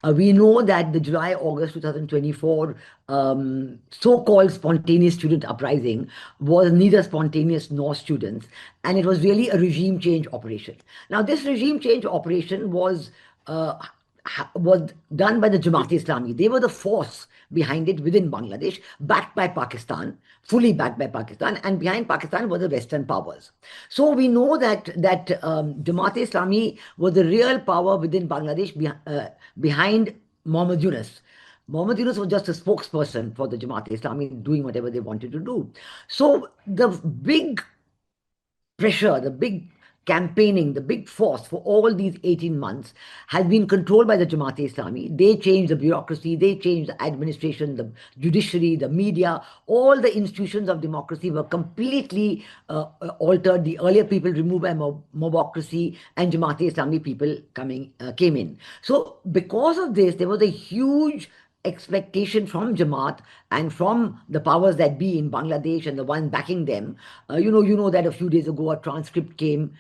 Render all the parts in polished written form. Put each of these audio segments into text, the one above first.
We know that the July-August 2024 so-called spontaneous student uprising was neither spontaneous nor students, and it was really a regime change operation. Now, this regime change operation uh, was done by the Jamaat-e-Islami. They were the force behind it within Bangladesh, backed by Pakistan, fully backed by Pakistan, and behind Pakistan were the Western powers. So we know that Jamaat-e-Islami was the real power within Bangladesh behind Mohammed Yunus. Mohammed Yunus was just a spokesperson for the Jamaat-e-Islami, doing whatever they wanted to do. So the big pressure, the big campaigning, the big force for all these 18 months has been controlled by the Jamaat-e-Islami. They changed the bureaucracy, they changed the administration, the judiciary, the media, all the institutions of democracy were completely altered. The earlier people removed by mobocracy, and Jamaat-e-Islami people came in. So because of this, there was a huge expectation from Jamaat and from the powers that be in Bangladesh and the one backing them. You know that a few days ago a transcript came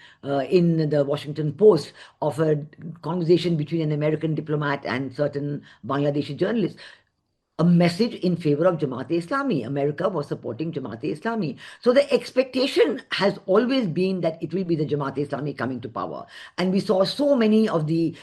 in the Washington Post of a conversation between an American diplomat and certain Bangladeshi journalists. A message in favor of Jamaat-e-Islami. America was supporting Jamaat-e-Islami. So the expectation has always been that it will be the Jamaat-e-Islami coming to power. And we saw so many of the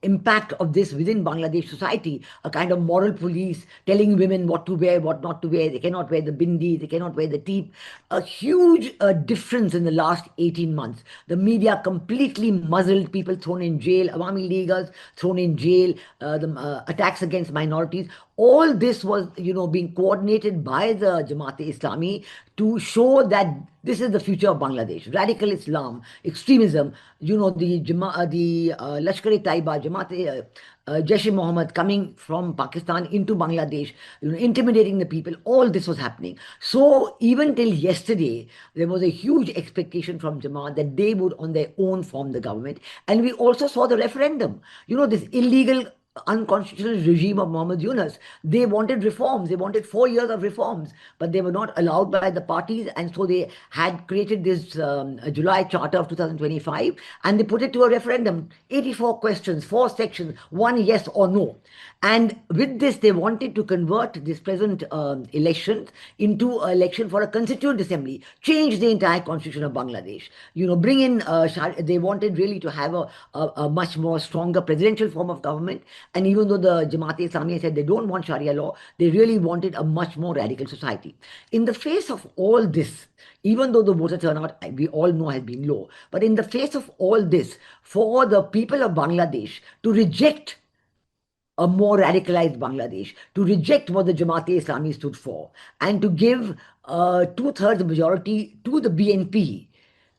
impact of this within Bangladesh society, a kind of moral police telling women what to wear, what not to wear. They cannot wear the bindi, they cannot wear the teep. A huge difference in the last 18 months. The media completely muzzled, people thrown in jail, Awami Leaguers thrown in jail, the attacks against minorities. All this was, being coordinated by the Jamaat-e-Islami to show that this is the future of Bangladesh. Radical Islam, extremism, the Lashkar-e-Taiba, Jaish-e-Mohammed coming from Pakistan into Bangladesh, intimidating the people, all this was happening. So even till yesterday, there was a huge expectation from Jamaat that they would on their own form the government. And we also saw the referendum, this illegal unconstitutional regime of Mohammed Yunus. They wanted reforms. They wanted 4 years of reforms, but they were not allowed by the parties. And so they had created this July Charter of 2025, and they put it to a referendum. 84 questions, 4 sections, 1 yes or no. And with this, they wanted to convert this present election into an election for a constituent assembly, change the entire constitution of Bangladesh. Bring in, they wanted really to have a much more stronger presidential form of government. And even though the Jamaat-e-Islami said they don't want Sharia law, they really wanted a much more radical society. In the face of all this, even though the voter turnout, we all know, has been low, but in the face of all this, for the people of Bangladesh to reject a more radicalized Bangladesh, to reject what the Jamaat-e-Islami stood for, and to give a 2/3 majority to the BNP,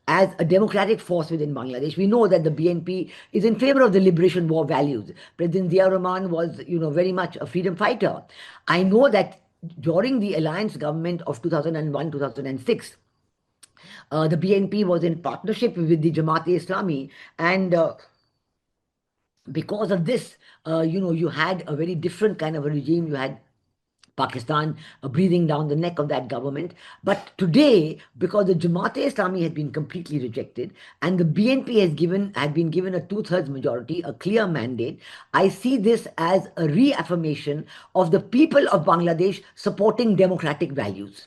as a democratic force within Bangladesh. We know that the BNP is in favor of the liberation war values. President Zia Rahman was, very much a freedom fighter. I know that during the alliance government of 2001, 2006, the BNP was in partnership with the Jamaat-e-Islami, and because of this, you had a very different kind of a regime. You had Pakistan breathing down the neck of that government. But today, because the Jamaat-e-Islami has been completely rejected and the BNP had been given a 2/3 majority, a clear mandate, I see this as a reaffirmation of the people of Bangladesh supporting democratic values.